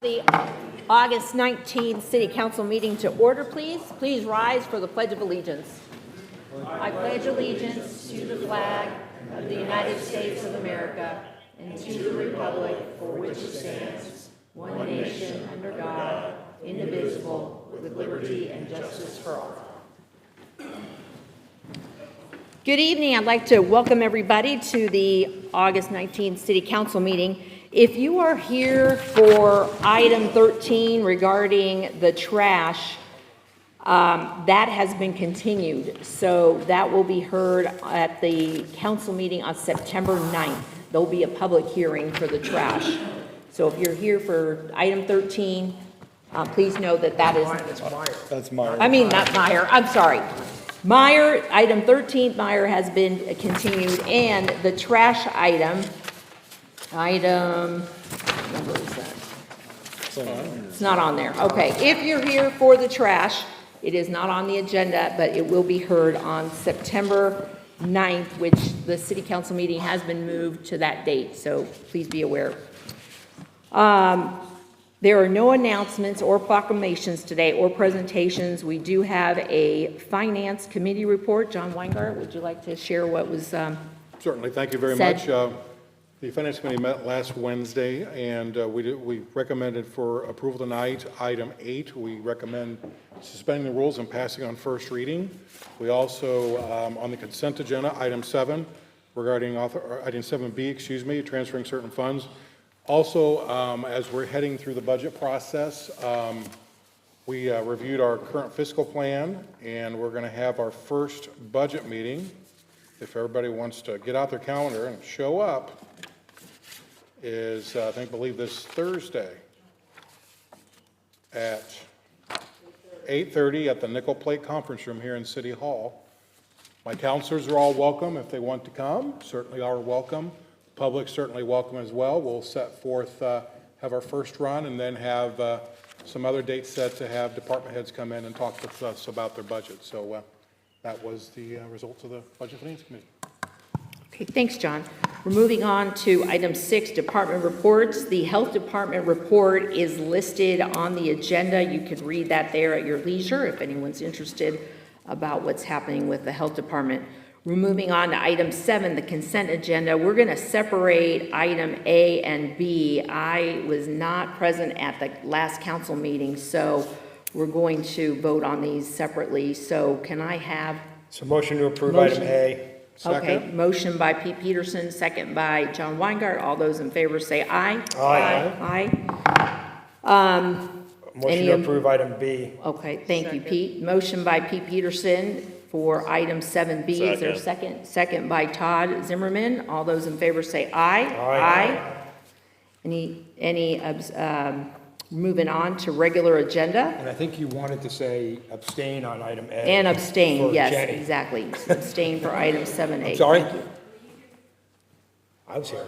The August 19th City Council meeting to order, please. Please rise for the Pledge of Allegiance. I pledge allegiance to the flag of the United States of America and to the republic for which it stands, one nation under God, indivisible, with liberty and justice for all. Good evening. I'd like to welcome everybody to the August 19th City Council meeting. If you are here for item 13 regarding the trash, that has been continued. So that will be heard at the council meeting on September 9th. There'll be a public hearing for the trash. So if you're here for item 13, please know that that is... That's Meyer. I mean, not Meyer, I'm sorry. Meyer, item 13, Meyer has been continued, and the trash item, what number is that? It's not on there. Okay, if you're here for the trash, it is not on the agenda, but it will be heard on September 9th, which the city council meeting has been moved to that date, so please be aware. There are no announcements or proclamations today or presentations. We do have a finance committee report. John Weingart, would you like to share what was Certainly, thank you very much. The Finance Committee met last Wednesday, and we recommended for approval tonight, item 8. We recommend suspending the rules and passing on first reading. We also, on the consent agenda, item 7, regarding item 7B, transferring certain funds. Also, as we're heading through the budget process, we reviewed our current fiscal plan, and we're going to have our first budget meeting. If everybody wants to get out their calendar and show up, is I believe this Thursday at 8:30 at the Nickel Plate Conference Room here in City Hall. My counselors are all welcome if they want to come. Certainly are welcome. Public certainly welcome as well. We'll set forth, have our first run, and then have some other dates set to have department heads come in and talk with us about their budget. So that was the results of the Budget Finance Committee. Okay, thanks, John. We're moving on to item 6, department reports. The health department report is listed on the agenda. You can read that there at your leisure if anyone's interested about what's happening with the health department. We're moving on to item 7, the consent agenda. We're going to separate item A and B. I was not present at the last council meeting, so we're going to vote on these separately. So can I have... So motion to approve item A. Second. Okay, motion by Pete Peterson, second by John Weingart. All those in favor say aye. Aye. Motion to approve item B. Okay, thank you, Pete. Motion by Pete Peterson for item 7B. Is there a second? Second by Todd Zimmerman. All those in favor say aye. Aye. Moving on to regular agenda. And I think you wanted to say abstain on item A. And abstain, for yes, Jenny. exactly. Abstain for item 7A. I'm sorry? Thank you. I was here.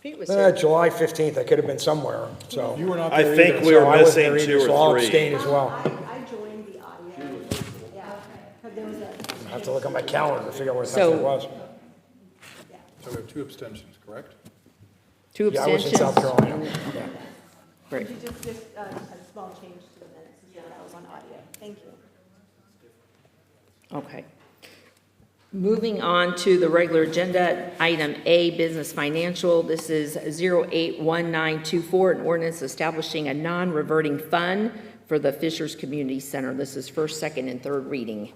Pete was here. July 15th, I could have been somewhere, so. You were not I there think either. we were So I wasn't missing there either, 2 so I'll or 3. abstain as well. I joined the audio. Yeah, but there was a. I have to look at my calendar to figure out what the So- heck it was. So we have 2 abstentions, correct? 2 Yeah, I was in South abstentions. Carolina. Yeah. Great. Just a small change to the minutes, that was on audio. Thank you. Okay. Moving on to the regular agenda, item A, business financial. This is 081924, an ordinance establishing a non-reverting fund for the Fishers Community Center. This is first, second, and third reading.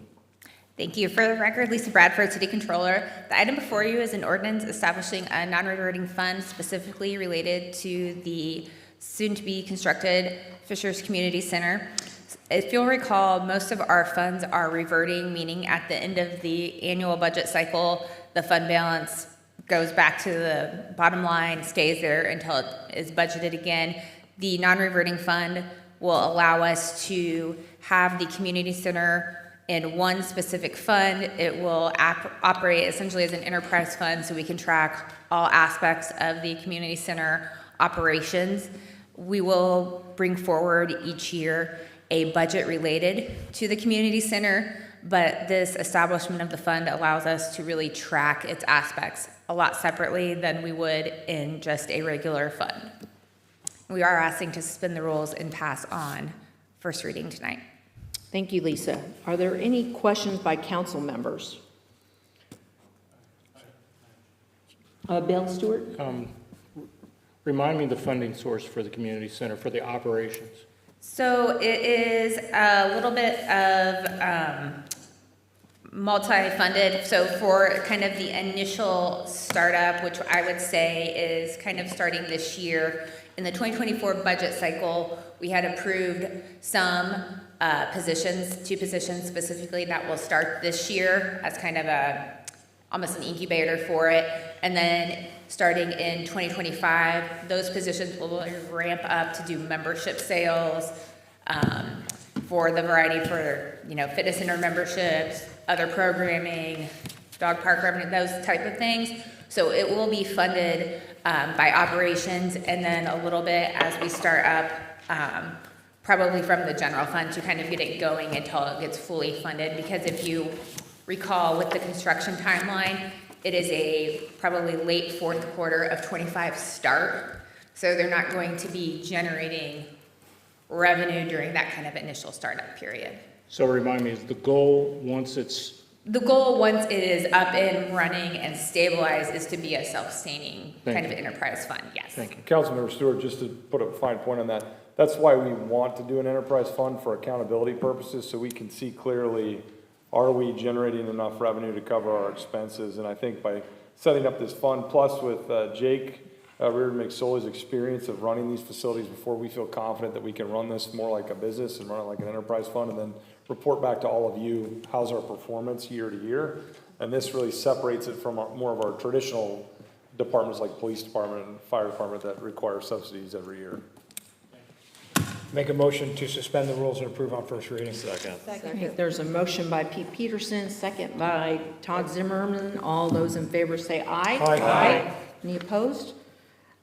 Thank you. For the record, Lisa Bradford, City Controller. The item before you is an ordinance establishing a non-reverting fund specifically related to the soon-to-be constructed Fishers Community Center. If you'll recall, most of our funds are reverting, meaning at the end of the annual budget cycle, the fund balance goes back to the bottom line, stays there until it is budgeted again. The non-reverting fund will allow us to have the community center in one specific fund. It will operate essentially as an enterprise fund so we can track all aspects of the community center operations. We will bring forward each year a budget related to the community center, but this establishment of the fund allows us to really track its aspects a lot separately than we would in just a regular fund. We are asking to suspend the rules and pass on first reading tonight. Thank you, Lisa. Are there any questions by council members? Bill Stewart? Remind me the funding source for the community center for the operations. So it is a little bit of multi-funded. So for kind of the initial startup, which I would say is kind of starting this year, in the 2024 budget cycle, we had approved some positions, 2 positions specifically that will start this year as kind of almost an incubator for it. And then starting in 2025, those positions will ramp up to do membership sales for the variety for, fitness center memberships, other programming, dog park revenue, those type of things. So it will be funded by operations and then a little bit as we start up, probably from the general fund to kind of get it going until it gets fully funded. Because if you recall with the construction timeline, it is a probably late fourth quarter of 25 start. So they're not going to be generating revenue during that kind of initial startup period. So remind me, is the goal, once it's, The goal, once it is up and running and stabilized, is to be a self-sustaining Thank kind of you. enterprise fund, yes. thank you. Councilmember Stewart, just to put a fine point on that, that's why we want to do an enterprise fund for accountability purposes, so we can see clearly, are we generating enough revenue to cover our expenses? And I think by setting up this fund, plus with Jake Reardon McSorley's experience of running these facilities before, we feel confident that we can run this more like a business and run it like an enterprise fund, and then report back to all of you, how's our performance year to year? And this really separates it from more of our traditional departments like police department and fire department that require subsidies every year. Make a motion to suspend the rules and approve on first reading. Okay, there's a motion by Pete Peterson, second by Todd Zimmerman. All those in favor say aye. Aye. Any opposed?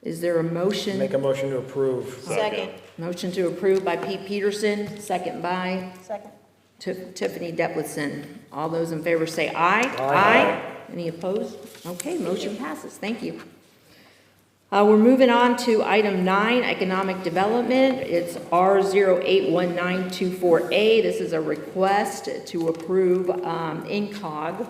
Is there a motion? Make a motion to approve. Second. Motion to approve by Pete Peterson, second by Second. Tiffany Deplitson. All those in favor say aye. Aye. Any opposed? Okay, motion passes. Thank you. We're moving on to item 9, economic development. It's R081924A. This is a request to approve INCOG.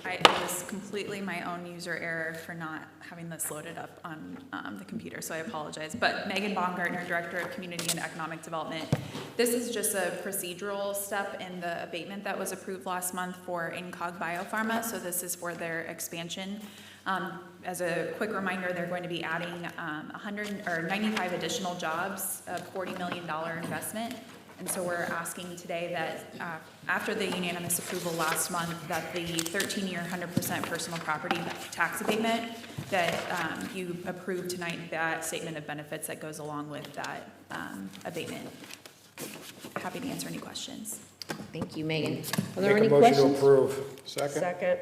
It was completely my own user error for not having this loaded up on the computer, so I apologize. But Megan Baumgartner, Director of Community and Economic Development. This is just a procedural step in the abatement that was approved last month for INCOG Biopharma, so this is for their expansion. As a quick reminder, they're going to be adding 95 additional jobs, a $40 million investment. And so we're asking today that after the unanimous approval last month, that the 13-year 100% personal property tax abatement, that you approve tonight that statement of benefits that goes along with that abatement. Happy to answer any questions. Thank you, Megan. Are there Make any a motion to questions? approve. Second.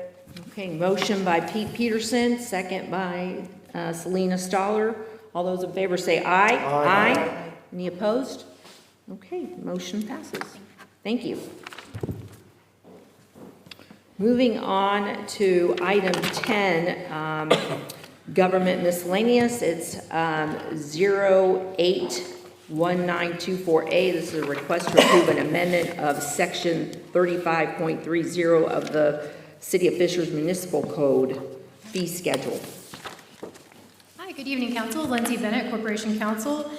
Okay, motion by Pete Peterson, second by Selena Stoller. All those in favor say aye. Aye. Any opposed? Okay, motion passes. Thank you. Moving on to item 10, government miscellaneous. It's 081924A. This is a request to approve an amendment of section 35.30 of the City of Fishers Municipal Code fee schedule. Hi, good evening, Council. Lindsay Bennett, Corporation Counsel.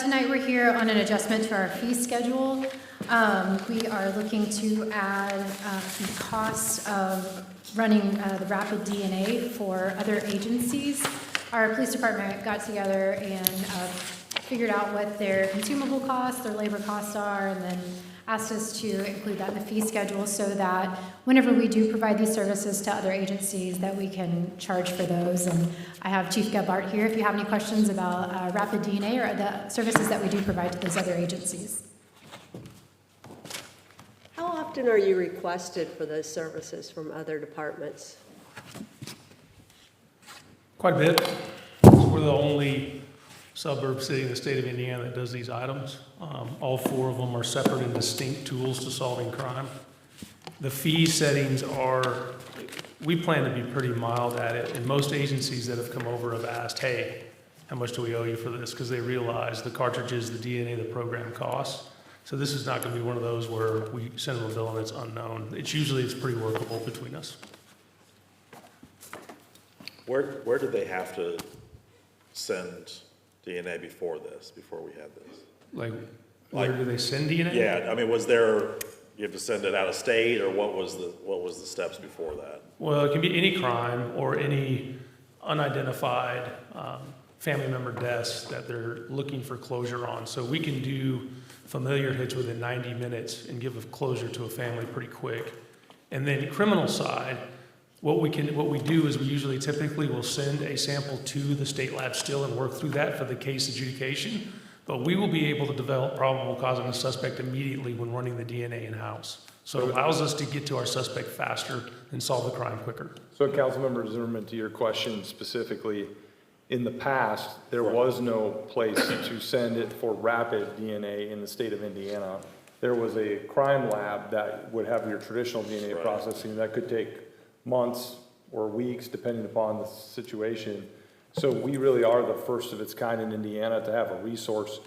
Tonight we're here on an adjustment to our fee schedule. We are looking to add some costs of running the rapid DNA for other agencies. Our police department got together and figured out what their consumable costs, their labor costs are, and then asked us to include that in the fee schedule so that whenever we do provide these services to other agencies that we can charge for those. And I have Chief Gebhardt here if you have any questions about rapid DNA or the services that we do provide to those other agencies. How often are you requested for those services from other departments? Quite a bit. We're the only suburb city in the state of Indiana that does these items. All 4 of them are separate and distinct tools to solving crime. The fee settings are, we plan to be pretty mild at it, and most agencies that have come over have asked, hey, how much do we owe you for this? Because they realize the cartridges, the DNA, the program costs. So this is not going to be one of those where we send them a bill and it's unknown. It's pretty workable between us. Where did they have to send DNA before we had this? Like, where do they send DNA? Yeah, I mean, was there, you have to send it out of state, or what was the steps before that? Well, it can be any crime or any unidentified family member deaths that they're looking for closure on. So we can do familiar hits within 90 minutes and give a closure to a family pretty quick. And then criminal side, what we do is we typically will send a sample to the state lab still and work through that for the case adjudication. But we will be able to develop probable cause on the suspect immediately when running the DNA in-house. So it allows us to get to our suspect faster and solve the crime quicker. So Councilmember Zimmerman, to your question specifically, in the past, there was no place to send it for rapid DNA in the state of Indiana. There was a crime lab that would have your traditional DNA processing that could take months or weeks, depending upon the situation. So we really are the first of its kind in Indiana to have a resource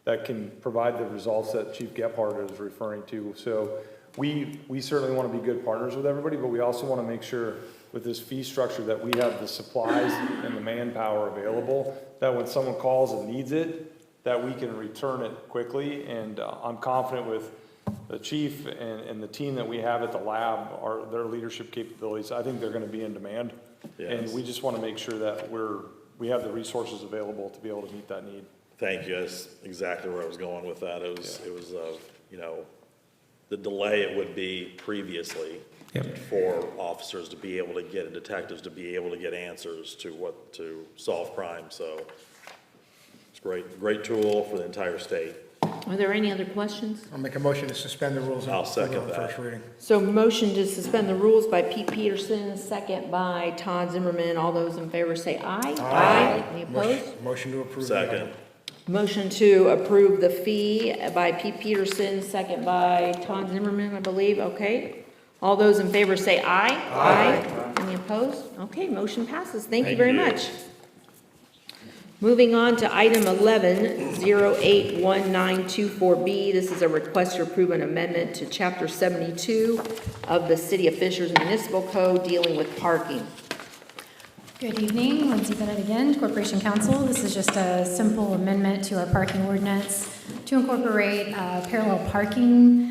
that can provide the results that Chief Gephardt is referring to. So we certainly want to be good partners with everybody, but we also want to make sure with this fee structure that we have the supplies and the manpower available, that when someone calls and needs it, that we can return it quickly. And I'm confident with the chief and the team that we have at the lab, their leadership capabilities, I think they're going to be in demand. Yes. And we just want to make sure that we have the resources available to be able to meet that need. Thank you. That's exactly where I was going with that. It was the delay it would be previously for officers to be able to get, and detectives to be able to get answers to solve crime. So it's great tool for the entire state. Are there any other questions? I'll make a motion to suspend the rules. I'll second on that. first reading. So motion to suspend the rules by Pete Peterson, second by Todd Zimmerman. All those in favor say aye. Aye. Any opposed? Motion to approve. Second. Motion to approve the fee by Pete Peterson, second by Todd Zimmerman, I believe. Okay. All those in favor say aye. Aye. Any opposed? Okay, motion passes. Thank you very much. Moving on to item 11, 081924B. This is a request to approve an amendment to Chapter 72 of the City of Fishers Municipal Code dealing with parking. Good evening, Lindsay Bennett again, Corporation Counsel. This is just a simple amendment to our parking ordinance to incorporate parallel parking.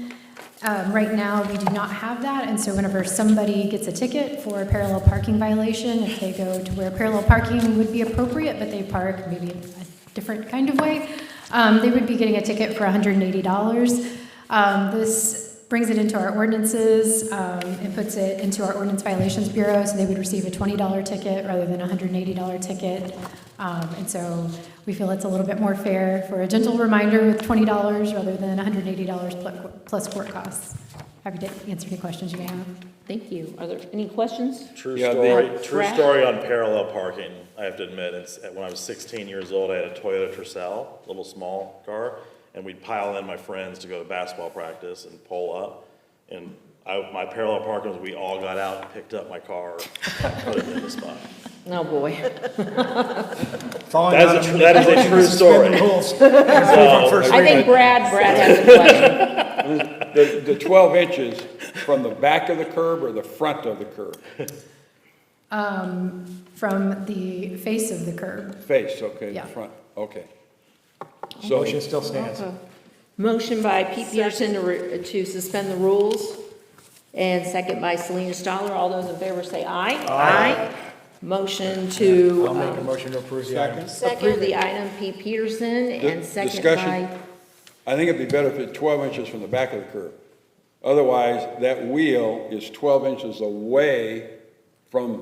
Right now, we do not have that, and so whenever somebody gets a ticket for a parallel parking violation, if they go to where parallel parking would be appropriate, but they park maybe a different kind of way, they would be getting a ticket for $180. This brings it into our ordinances and puts it into our Ordinance Violations Bureau, so they would receive a $20 ticket rather than a $180 ticket. And so we feel it's a little bit more fair for a gentle reminder with $20 rather than $180 plus court costs. Happy to answer any questions you may have. Thank you. Are there any questions? True Brad? story on parallel parking. I have to admit, when I was 16 years old, I had a Toyota Tercel, a little small car, and we'd pile in my friends to go to basketball practice and pull up. And my parallel parking was we all got out and picked up my car and put it in the spot. Oh, boy. That is a true story. I think Brad has a question. The 12 inches from the back of the curb or the front of the curb? From the face of the curb. Face, okay, Yeah. the front, okay. So Motion still stands. Motion by Pete Peterson to suspend the rules, and second by Selena Stoller. All those in favor say aye. Aye. Motion to I'll make a motion to approve the item. approve the item, Pete Peterson, and second discussion? by, I think it'd be better if it's 12 inches from the back of the curb. Otherwise, that wheel is 12 inches away from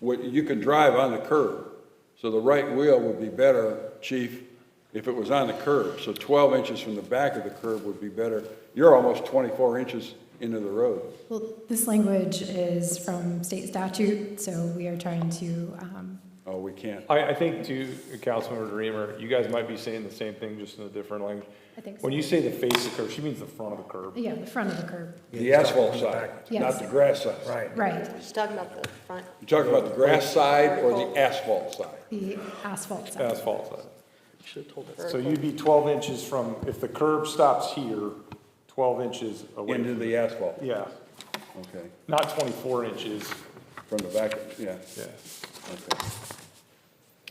what you can drive on the curb. So the right wheel would be better, Chief, if it was on the curb. So 12 inches from the back of the curb would be better. You're almost 24 inches into the road. Well, this language is from state statute, so we are trying to Oh, we can't. I think to Councilmember Dreamer, you guys might be saying the same thing, just in a different language. I think so. When you say the face of the curb, she means the front of the curb. Yeah, the front of the curb. The asphalt side, Yes. not the grass side. Right. Right, She's talking about the front. You talking about the grass side or the asphalt side? the asphalt side. Asphalt side. So you'd be 12 inches from, if the curb stops here, 12 inches away. Into the asphalt, Yeah, okay. not 24 inches. From the back, yeah, Yeah.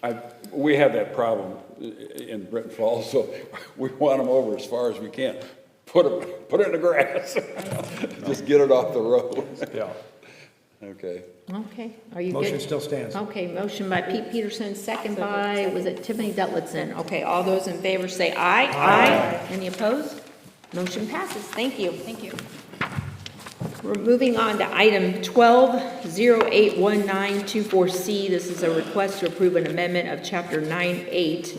okay. We have that problem in Britton Falls, so we want them over as far as we can. Put it in the grass. Just get it off the road. Yeah. Okay. Okay, are you good? Motion still stands. Okay, motion by Pete Peterson, second by, was it Tiffany Dutlitson? Okay, all those in favor say aye. Aye. Any opposed? Motion passes. Thank you. Thank you. We're moving on to item 12081924C. This is a request to approve an amendment of Chapter 98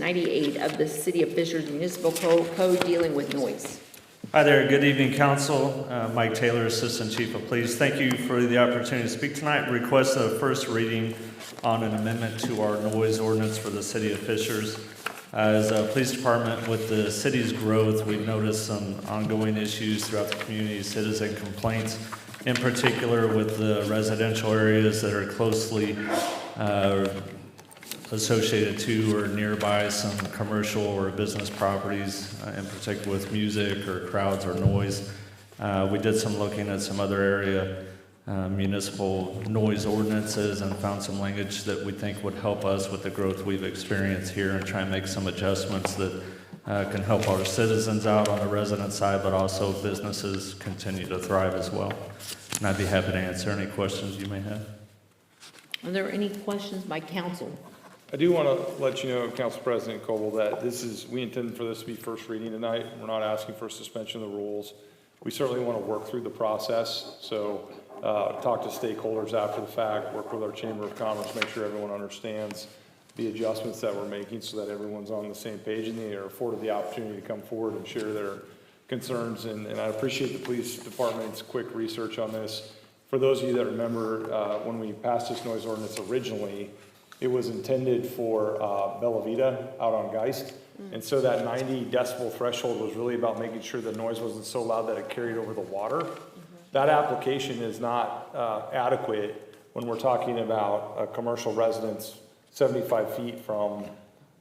of the City of Fishers Municipal Code dealing with noise. Hi there, good evening, Council. Mike Taylor, Assistant Chief of Police. Thank you for the opportunity to speak tonight. Request a first reading on an amendment to our noise ordinance for the City of Fishers. As a police department, with the city's growth, we've noticed some ongoing issues throughout the community, citizen complaints, in particular with the residential areas that are closely associated to or nearby some commercial or business properties, in particular with music or crowds or noise. We did some looking at some other area municipal noise ordinances and found some language that we think would help us with the growth we've experienced here and try and make some adjustments that can help our citizens out on the resident side, but also businesses continue to thrive as well. And I'd be happy to answer any questions you may have. Are there any questions by council? I do want to let you know, Council President Coble, that we intend for this to be first reading tonight. We're not asking for suspension of the rules. We certainly want to work through the process, so talk to stakeholders after the fact, work with our Chamber of Commerce, make sure everyone understands the adjustments that we're making so that everyone's on the same page and they are afforded the opportunity to come forward and share their concerns. And I appreciate the police department's quick research on this. For those of you that remember, when we passed this noise ordinance originally, it was intended for Bella Vita out on Geist. And so that 90 decibel threshold was really about making sure the noise wasn't so loud that it carried over the water. That application is not adequate when we're talking about a commercial residence 75 feet from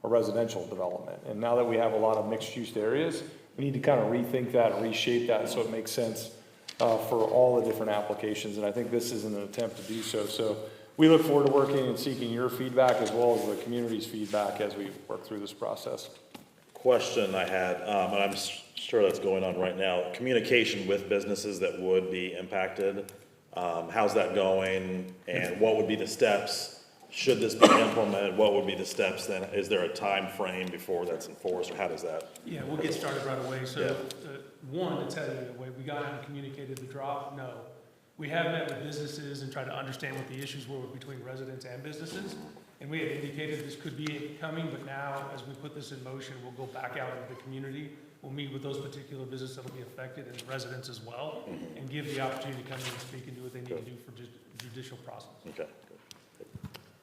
a residential development. And now that we have a lot of mixed-use areas, we need to kind of rethink that and reshape that so it makes sense for all the different applications. And I think this is an attempt to do so. So we look forward to working and seeking your feedback as well as the community's feedback as we work through this process. Question I had, and I'm sure that's going on right now, communication with businesses that would be impacted. How's that going? And what would be the steps? Should this be implemented? What would be the steps then? Is there a time frame before that's enforced, or how does that? Yeah, we'll get started right away. So, one, to tell you, the way we got out and communicated the drop, no. We have met with businesses and tried to understand what the issues were between residents and businesses. And we had indicated this could be coming, but now, as we put this in motion, we'll go back out into the community. We'll meet with those particular businesses that will be affected and residents as well, and give the opportunity to come in and speak and do what they need to do for judicial process. Okay.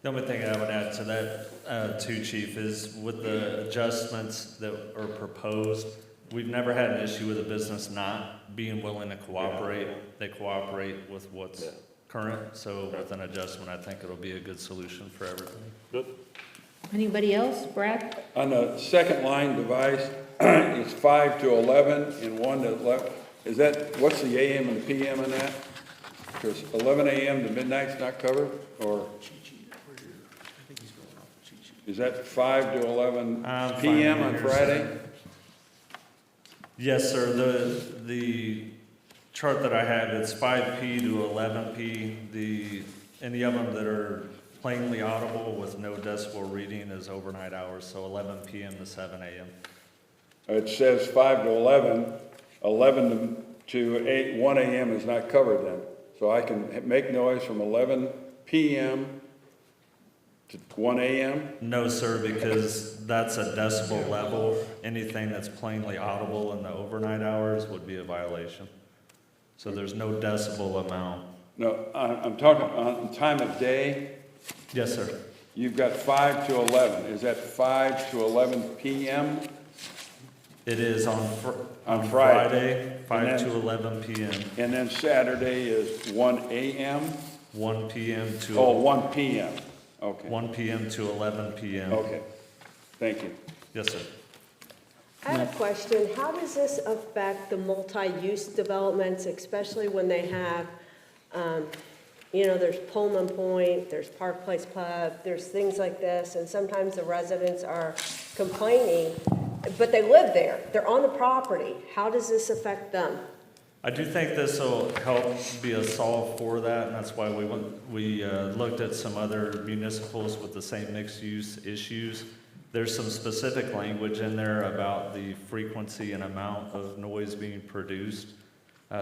The only thing I would add to that, too, Chief, is with the adjustments that are proposed, we've never had an issue with a business not being willing to cooperate. They cooperate with what's current, so with an adjustment, I think it'll be a good solution for everybody. Good. Anybody else? Brad? On the second line device, it's 5 to 11 and 1 to 11. Is that, what's the AM and the PM in that? Because 11 AM to midnight's not covered, or? Is that 5 to 11 PM on Friday? Yes, sir. The chart that I have, it's 5P to 11P. Any of them that are plainly audible with no decibel reading is overnight hours, so 11 PM to 7 AM. It says 5 to 11, 11 to 8, 1 AM is not covered then. So I can make noise from 11 PM to 1 AM? No, sir, because that's a decibel level. Anything that's plainly audible in the overnight hours would be a violation. So there's no decibel amount. No, I'm talking on time of day. Yes, sir. You've got 5 to 11. Is that 5 to 11 p.m.? It is on On Friday, Friday. 5 And to then- 11 p.m., And then Saturday is 1 a.m.? 1 p.m. to. Oh, 1 p.m. Okay. 1 p.m. to 11 p.m. Okay. Thank you. Yes, sir. I have a question. How does this affect the multi-use developments, especially when they have, there's Pullman Point, there's Park Place Pub, there's things like this, and sometimes the residents are complaining, but they live there. They're on the property. How does this affect them? I do think this will help be a solve for that, and that's why we looked at some other municipals with the same mixed-use issues. There's some specific language in there about the frequency and amount of noise being produced,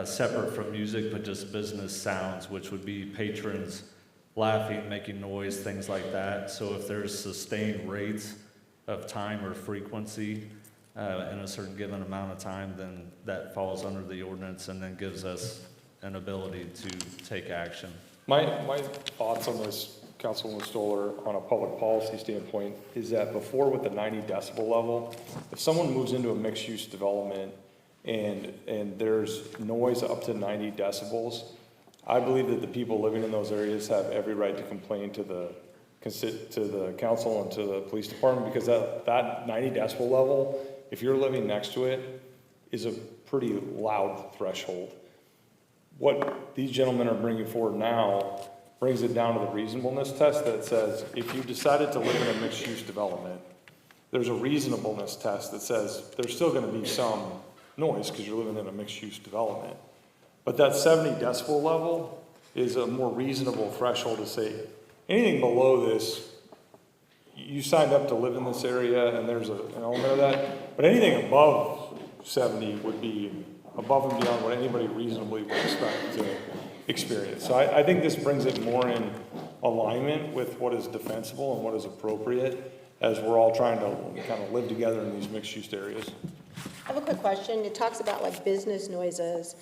separate from music, but just business sounds, which would be patrons laughing, making noise, things like that. So if there's sustained rates of time or frequency in a certain given amount of time, then that falls under the ordinance and then gives us an ability to take action. My thoughts on this, Councilwoman Stoller, on a public policy standpoint, is that before with the 90 decibel level, if someone moves into a mixed-use development and there's noise up to 90 decibels, I believe that the people living in those areas have every right to complain to the council and to the police department, because that 90 decibel level, if you're living next to it, is a pretty loud threshold. What these gentlemen are bringing forward now brings it down to the reasonableness test that says if you decided to live in a mixed-use development, there's a reasonableness test that says there's still going to be some noise because you're living in a mixed-use development. But that 70 decibel level is a more reasonable threshold to say anything below this, you signed up to live in this area and there's an element of that, but anything above 70 would be above and beyond what anybody reasonably would expect to experience. So I think this brings it more in alignment with what is defensible and what is appropriate as we're all trying to kind of live together in these mixed-use areas. I have a quick question. It talks about like business noises.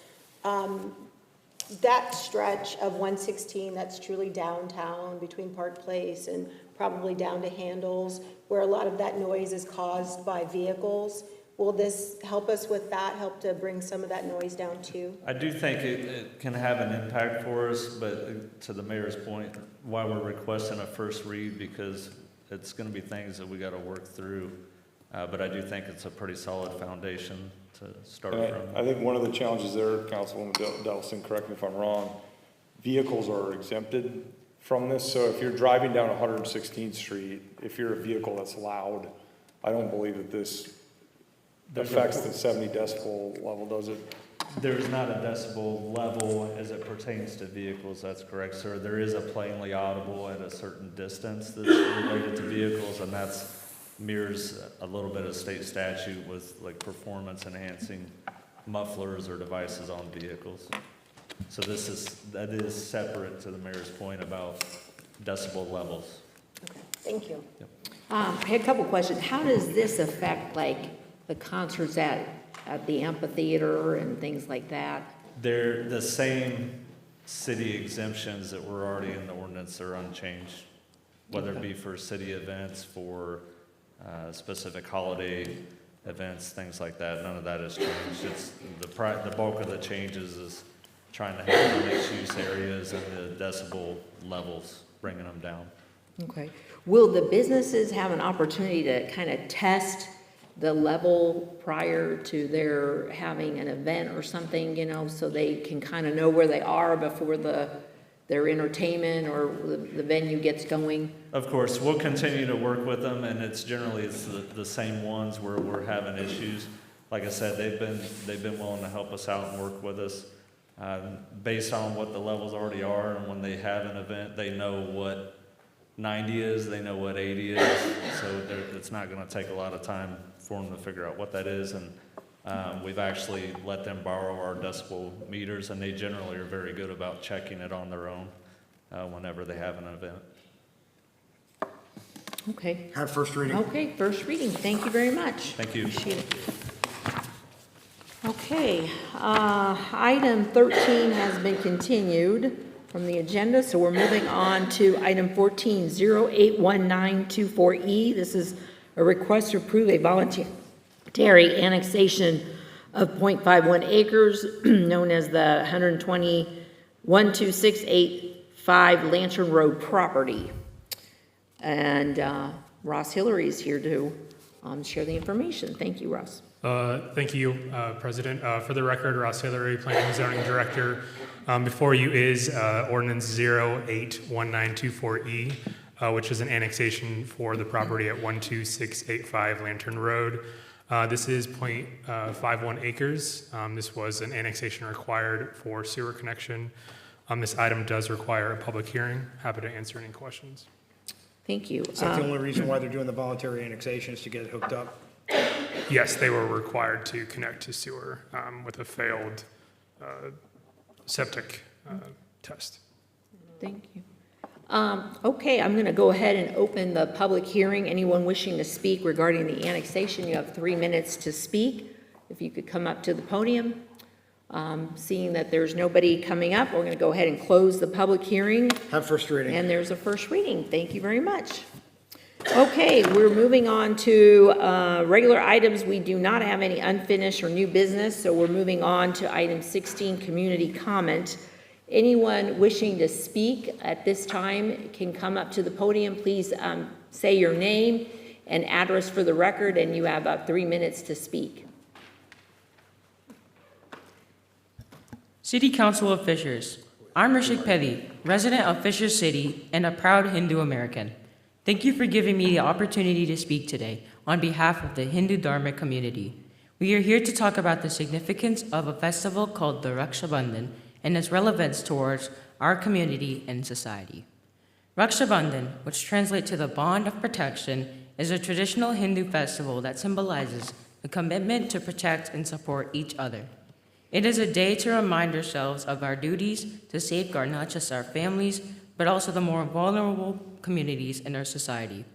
That stretch of 116 that's truly downtown between Park Place and probably down to Handles, where a lot of that noise is caused by vehicles. Will this help us with that, help to bring some of that noise down too? I do think it can have an impact for us, but to the mayor's point, why we're requesting a first read, because it's going to be things that we got to work through. But I do think it's a pretty solid foundation to start And from. I think one of the challenges there, Councilwoman Delson, correct me if I'm wrong, vehicles are exempted from this. So if you're driving down 116th Street, if you're a vehicle that's loud, I don't believe that this affects the 70 decibel level, does it? There's not a decibel level as it pertains to vehicles, that's correct, sir. There is a plainly audible at a certain distance that's related to vehicles, and that's mirrors a little bit of state statute with like performance enhancing mufflers or devices on vehicles. So that is separate to the mayor's point about decibel levels. Okay, thank you. Yep. I had a couple questions. How does this affect like the concerts at the amphitheater and things like that? They're the same city exemptions that were already in the ordinance are unchanged, whether it be for city events, for specific holiday events, things like that. None of that has changed. It's the bulk of the changes is trying to handle the mixed-use areas and the decibel levels, bringing them down. Okay. Will the businesses have an opportunity to kind of test the level prior to their having an event or something, so they can kind of know where they are before their entertainment or the venue gets going? Of course, we'll continue to work with them, and it's generally the same ones where we're having issues. Like I said, they've been willing to help us out and work with us. Based on what the levels already are, and when they have an event, they know what 90 is, they know what 80 is, so it's not going to take a lot of time for them to figure out what that is. And we've actually let them borrow our decibel meters, and they generally are very good about checking it on their own whenever they have an event. Okay. Have first reading. Okay, first reading. Thank you very much. Thank you. Appreciate it. Okay, item 13 has been continued. from the agenda, so we're moving on to item 14, 081924E. This is a request to approve a voluntary annexation of .51 acres, known as the 12685 Lantern Road property. And Ross Hillary is here to share the information. Thank you, Ross. Thank you, President. For the record, Ross Hillary, Planning and Zoning Director. Before you is ordinance 081924E, which is an annexation for the property at 12685 Lantern Road. This is 0.51 acres. This was an annexation required for sewer connection. This item does require a public hearing. Happy to answer any questions. Thank you. Is that the only reason why they're doing the voluntary annexation is to get it hooked up? Yes, they were required to connect to sewer with a failed septic test. Thank you. Okay, I'm going to go ahead and open the public hearing. Anyone wishing to speak regarding the annexation, you have 3 minutes to speak. If you could come up to the podium. Seeing that there's nobody coming up, we're going to go ahead and close the public hearing. Have first reading. And there's a first reading. Thank you very much. Okay, we're moving on to regular items. We do not have any unfinished or new business, so we're moving on to item 16, community comment. Anyone wishing to speak at this time can come up to the podium. Please say your name and address for the record, and you have up 3 minutes to speak. City Council of Fishers. I'm Rishik Petty, resident of Fishers City and a proud Hindu American. Thank you for giving me the opportunity to speak today on behalf of the Hindu Dharmic community. We are here to talk about the significance of a festival called the Raksha Bandhan and its relevance towards our community and society. Raksha Bandhan, which translates to the bond of protection, is a traditional Hindu festival that symbolizes a commitment to protect and support each other. It is a day to remind ourselves of our duties to safeguard not just our families, but also the more vulnerable communities in our society.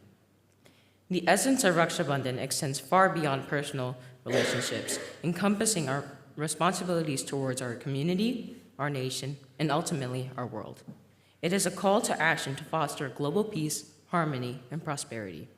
The essence of Raksha Bandhan extends far beyond personal relationships, encompassing our responsibilities towards our community, our nation, and ultimately our world. It is a call to action to foster global peace, harmony, and prosperity.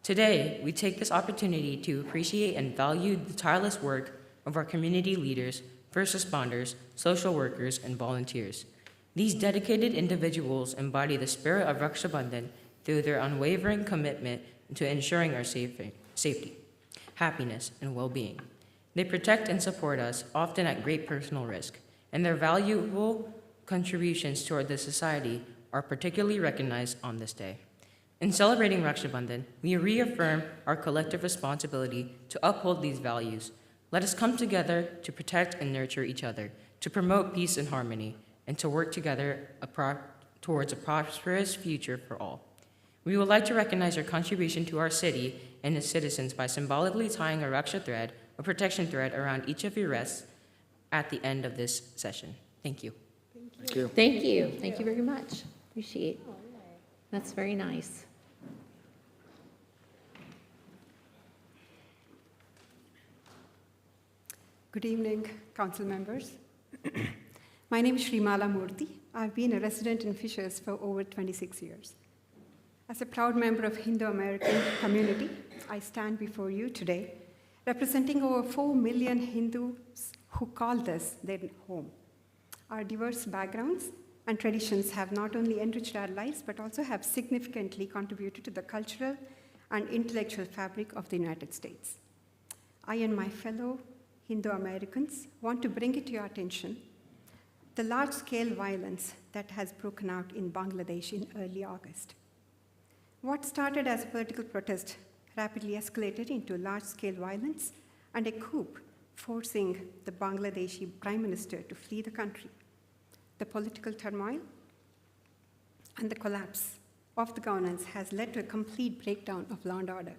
Today, we take this opportunity to appreciate and value the tireless work of our community leaders, first responders, social workers, and volunteers. These dedicated individuals embody the spirit of Raksha Bandhan through their unwavering commitment to ensuring our safety, happiness, and well-being. They protect and support us, often at great personal risk, and their valuable contributions toward the society are particularly recognized on this day. In celebrating Raksha Bandhan, we reaffirm our collective responsibility to uphold these values. Let us come together to protect and nurture each other, to promote peace and harmony, and to work together towards a prosperous future for all. We would like to recognize your contribution to our city and its citizens by symbolically tying a Raksha thread, a protection thread, around each of your wrists at the end of this session. Thank you. Thank you. Thank you. Thank you very much. Appreciate it. That's very nice. Good evening, council members. My name is Srimala Murthy. I've been a resident in Fishers for over 26 years. As a proud member of Hindu American community, I stand before you today representing over 4 million Hindus who call this their home. Our diverse backgrounds and traditions have not only enriched our lives, but also have significantly contributed to the cultural and intellectual fabric of the United States. I and my fellow Hindu Americans want to bring it to your attention the large-scale violence that has broken out in Bangladesh in early August. What started as a political protest rapidly escalated into large-scale violence and a coup, forcing the Bangladeshi Prime Minister to flee the country. The political turmoil and the collapse of the governance has led to a complete breakdown of law and order.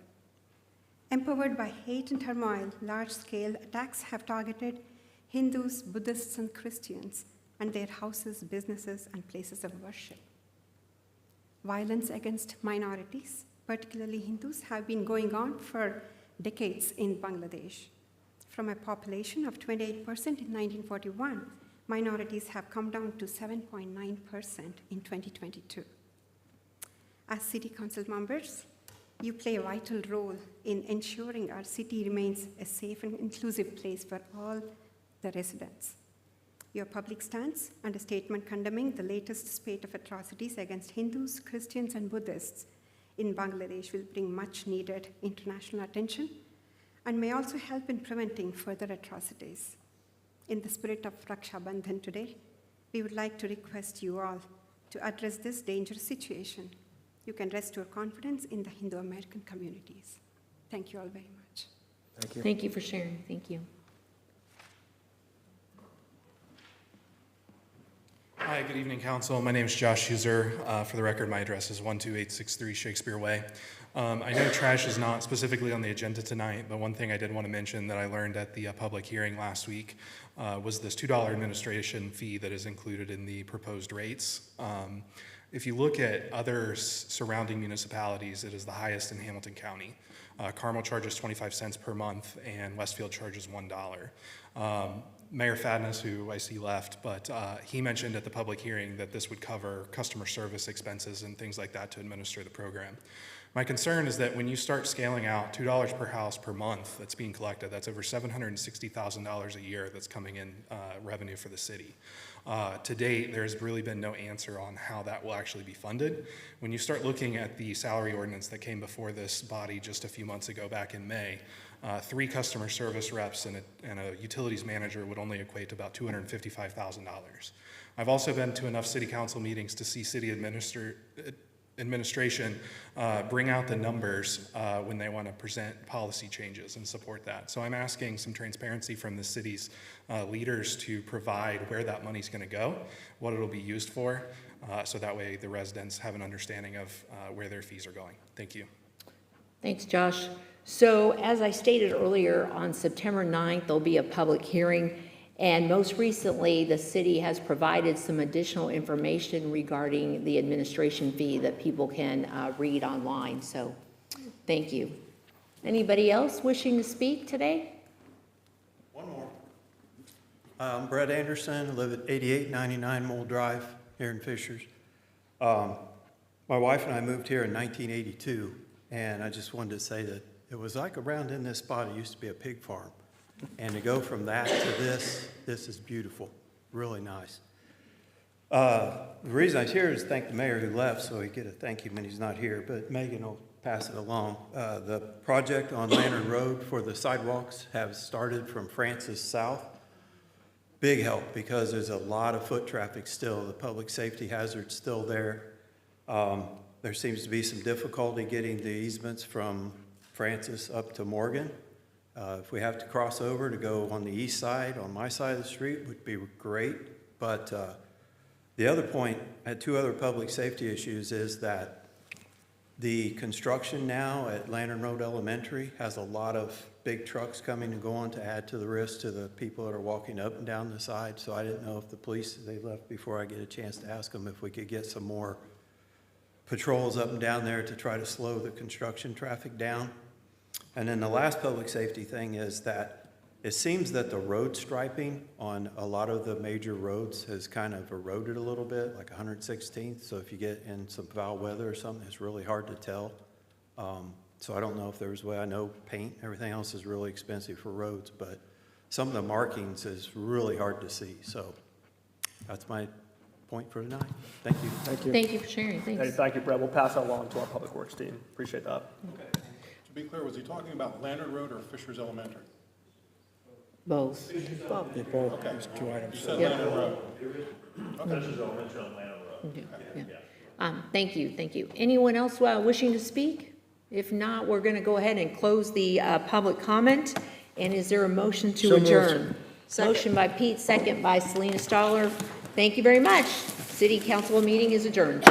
Empowered by hate and turmoil, large-scale attacks have targeted Hindus, Buddhists, and Christians, and their houses, businesses, and places of worship. Violence against minorities, particularly Hindus, have been going on for decades in Bangladesh. From a population of 28% in 1941, minorities have come down to 7.9% in 2022. As City Council members, you play a vital role in ensuring our city remains a safe and inclusive place for all the residents. Your public stance and a statement condemning the latest spate of atrocities against Hindus, Christians, and Buddhists in Bangladesh will bring much needed international attention and may also help in preventing further atrocities. In the spirit of Raksha Bandhan today, we would like to request you all to address this dangerous situation. You can rest your confidence in the Hindu American communities. Thank you all very much. Thank you. Thank you for sharing. Thank you. Hi, good evening, Council. My name is Josh User. For the record, my address is 12863 Shakespeare Way. I know trash is not specifically on the agenda tonight, but one thing I did want to mention that I learned at the public hearing last week was this $2 administration fee that is included in the proposed rates. If you look at other surrounding municipalities, it is the highest in Hamilton County. Carmel charges 25 cents per month, and Westfield charges $1. Mayor Fadness, who I see left, but he mentioned at the public hearing that this would cover customer service expenses and things like that to administer the program. My concern is that when you start scaling out $2 per house per month that's being collected, that's over $760,000 a year that's coming in revenue for the city. To date, there's really been no answer on how that will actually be funded. When you start looking at the salary ordinance that came before this body just a few months ago back in May, 3 customer service reps and a utilities manager would only equate to about $255,000. I've also been to enough city council meetings to see city administration bring out the numbers when they want to present policy changes and support that. So I'm asking some transparency from the city's leaders to provide where that money's going to go, what it'll be used for, so that way the residents have an understanding of where their fees are going. Thank you. Thanks, Josh. So as I stated earlier, on September 9th, there'll be a public hearing. And most recently, the city has provided some additional information regarding the administration fee that people can read online. So thank you. Anybody else wishing to speak today? One more. I'm Brett Anderson. I live at 8899 Mole Drive here in Fishers. My wife and I moved here in 1982, and I just wanted to say that it was like around in this spot, it used to be a pig farm. And to go from that to this is beautiful, really nice. The reason I was here is to thank the mayor who left, so he get a thank you when he's not here, but Megan will pass it along. The project on Lantern Road for the sidewalks have started from Francis South. Big help because there's a lot of foot traffic still. The public safety hazard's still there. There seems to be some difficulty getting the easements from Francis up to Morgan. If we have to cross over to go on the east side, on my side of the street, would be great. But the other point, I had 2 other public safety issues, is that the construction now at Lantern Road Elementary has a lot of big trucks coming and going to add to the risk to the people that are walking up and down the side. So I didn't know if the police, they left before I get a chance to ask them if we could get some more patrols up and down there to try to slow the construction traffic down. And then the last public safety thing is that it seems that the road striping on a lot of the major roads has kind of eroded a little bit, like 116th. So if you get in some foul weather or something, it's really hard to tell. So I don't know if there's a way. I know paint, everything else is really expensive for roads, but some of the markings is really hard to see. So that's my point for tonight. Thank you. Thank you. Thank you for sharing. Thanks. Hey, thank you, Brett. We'll pass that along to our Public Works team. Appreciate that. Okay. To be clear, was he talking about Lantern Road or Fishers Elementary? Both. Both. Yeah, both. Okay. There's 2 items. You said Yep. Lantern Road. Fishers Elementary on Lantern Road. Yeah. Thank you, thank you. Anyone else wishing to speak? If not, we're going to go ahead and close the public comment. And is there a motion to adjourn? Motion by Pete, second by Selena Stoller. Thank you very much. City Council meeting is adjourned.